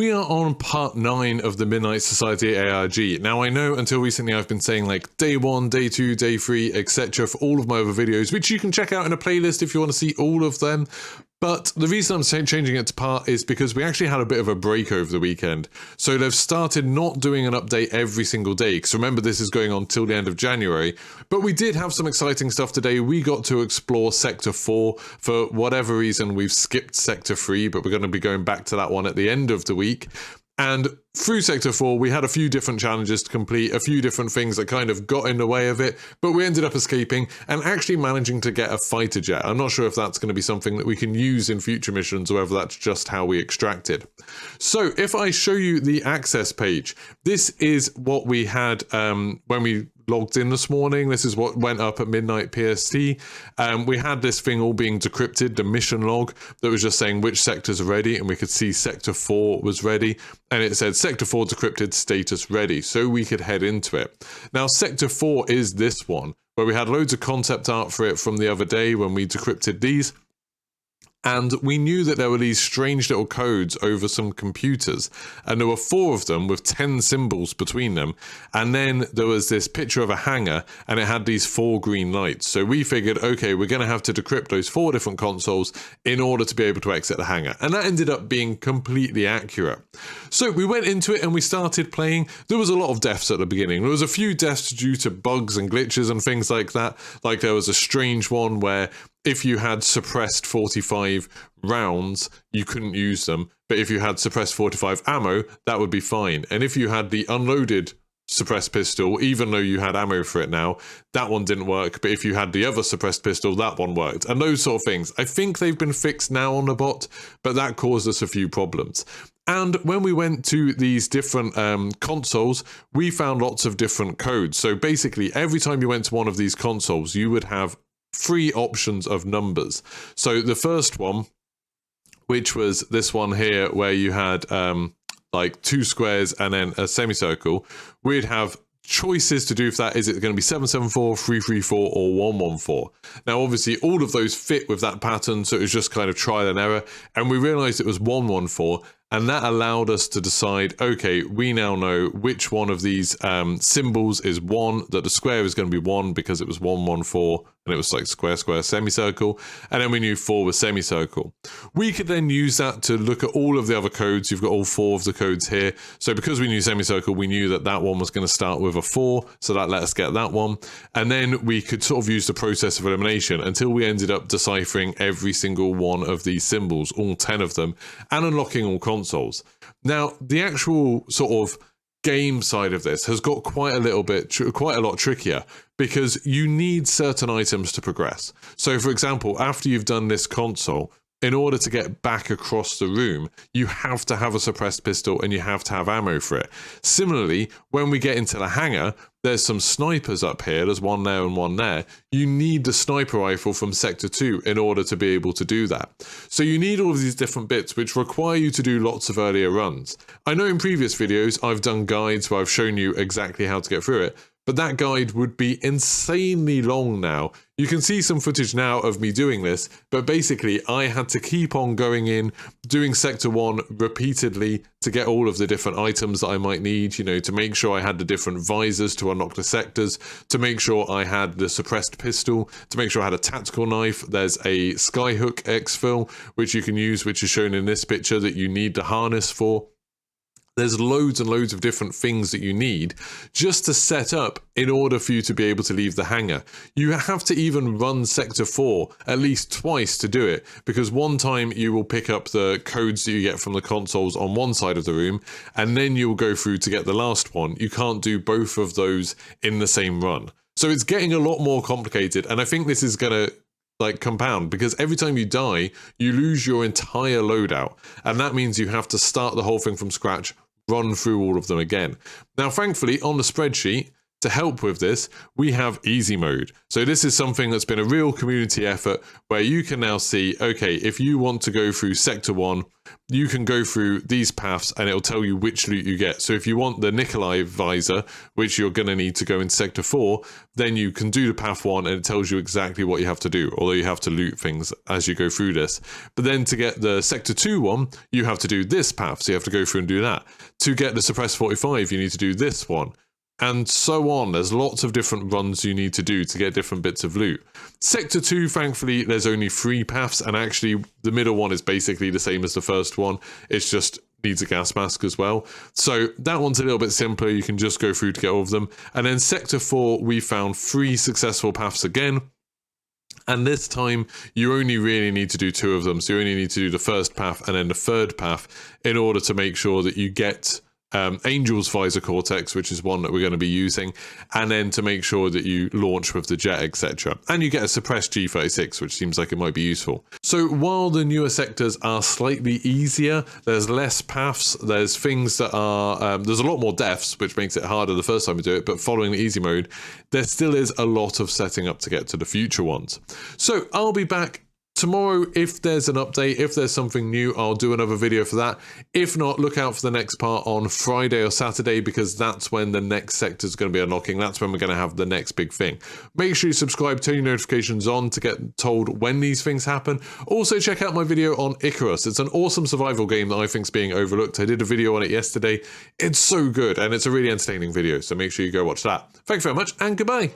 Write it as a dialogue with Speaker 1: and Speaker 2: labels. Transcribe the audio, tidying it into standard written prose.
Speaker 1: We are on part 9 of the Midnight Society ARG. Now I know until recently I've been saying like day 1, day 2, day 3, etc. for all of my other videos, which you can check out in a playlist if you want to see all of them. But the reason I'm changing it to part is because we actually had a bit of a break over the weekend. So they've started not doing an update every single day, because remember this is going on till the end of January. But we did have some exciting stuff today. We got to explore Sector 4. For whatever reason, we've skipped Sector 3, but we're going to be going back to that one at the end of the week. And through Sector 4, we had a few different challenges to complete, a few different things that kind of got in the way of it, but we ended up escaping and actually managing to get a fighter jet. I'm not sure if that's going to be something that we can use in future missions or whether that's just how we extracted. So if I show you the access page, this is what we had when we logged in this morning. This is what went up at midnight PST. We had this thing all being decrypted, the mission log that was just saying which sectors are ready, and we could see Sector 4 was ready, and it said Sector 4 decrypted, status ready, so we could head into it. Now Sector 4 is this one, where we had loads of concept art for it from the other day when we decrypted these. And we knew that there were these strange little codes over some computers, and there were 4 of them with 10 symbols between them. And then there was this picture of a hangar, and it had these 4 green lights. So we figured, okay, we're going to have to decrypt those 4 different consoles in order to be able to exit the hangar. And that ended up being completely accurate. So we went into it and we started playing. There was a lot of deaths at the beginning. There was a few deaths due to bugs and glitches and things like that. Like there was a strange one where if you had suppressed 45 rounds, you couldn't use them. But if you had suppressed 45 ammo, that would be fine. And if you had the unloaded suppressed pistol, even though you had ammo for it now, that one didn't work. But if you had the other suppressed pistol, that one worked. And those sort of things. I think they've been fixed now on the bot, but that caused us a few problems. And when we went to these different consoles, we found lots of different codes. So basically, every time you went to one of these consoles, you would have 3 options of numbers. So the first one, which was this one here, where you had like 2 squares and then a semicircle, we'd have choices to do if that is it going to be 774, 334 or 114. Now obviously all of those fit with that pattern, so it was just kind of trial and error, and we realized it was 114, and that allowed us to decide, okay, we now know which one of these symbols is 1, that the square is going to be 1 because it was 114 and it was like square, square, semicircle, and then we knew 4 was semicircle. We could then use that to look at all of the other codes. You've got all 4 of the codes here. So because we knew semicircle, we knew that that one was going to start with a 4, so that let us get that one. And then we could sort of use the process of elimination until we ended up deciphering every single one of these symbols, all 10 of them, and unlocking all consoles. Now, the actual sort of game side of this has got quite a lot trickier, because you need certain items to progress. So for example, after you've done this console, in order to get back across the room, you have to have a suppressed pistol and you have to have ammo for it. Similarly, when we get into the hangar, there's some snipers up here. There's one there and one there. You need the sniper rifle from Sector 2 in order to be able to do that. So you need all of these different bits, which require you to do lots of earlier runs. I know in previous videos, I've done guides where I've shown you exactly how to get through it, but that guide would be insanely long now. You can see some footage now of me doing this, but basically I had to keep on going in, doing Sector 1 repeatedly to get all of the different items that I might need, you know, to make sure I had the different visors to unlock the sectors, to make sure I had the suppressed pistol, to make sure I had a tactical knife. There's a skyhook exfil, which you can use, which is shown in this picture, that you need the harness for. There's loads and loads of different things that you need just to set up in order for you to be able to leave the hangar. You have to even run Sector 4 at least twice to do it, because one time you will pick up the codes that you get from the consoles on one side of the room, and then you'll go through to get the last one. You can't do both of those in the same run. So it's getting a lot more complicated, and I think this is going to compound, because every time you die, you lose your entire loadout, and that means you have to start the whole thing from scratch, run through all of them again. Now, thankfully, on the spreadsheet, to help with this, we have easy mode. So this is something that's been a real community effort where you can now see, okay, if you want to go through sector 1, you can go through these paths and it'll tell you which loot you get. So if you want the Nikolai visor, which you're going to need to go in sector 4, then you can do the path 1 and it tells you exactly what you have to do, although you have to loot things as you go through this. But then to get the sector 2 one, you have to do this path, so you have to go through and do that. To get the suppress 45, you need to do this one. And so on. There's lots of different runs you need to do to get different bits of loot. Sector 2, thankfully, there's only 3 paths, and actually the middle one is basically the same as the first one. It's just needs a gas mask as well. So that one's a little bit simpler. You can just go through to get all of them. And then Sector 4, we found 3 successful paths again. And this time, you only really need to do 2 of them. So you only need to do the first path and then the third path in order to make sure that you get Angel's Visor Cortex, which is one that we're going to be using, and then to make sure that you launch with the jet, etc. And you get a suppressed G36, which seems like it might be useful. So while the newer sectors are slightly easier, there's less paths, there's things that are, there's a lot more deaths, which makes it harder the first time you do it, but following the easy mode, there still is a lot of setting up to get to the future ones. So I'll be back tomorrow. If there's an update, if there's something new, I'll do another video for that. If not, look out for the next part on Friday or Saturday, because that's when the next sector is going to be unlocking. That's when we're going to have the next big thing. Make sure you subscribe, turn your notifications on to get told when these things happen. Also, check out my video on Icarus. It's an awesome survival game that I think is being overlooked. I did a video on it yesterday. It's so good, and it's a really entertaining video, so make sure you go watch that. Thank you very much, and goodbye.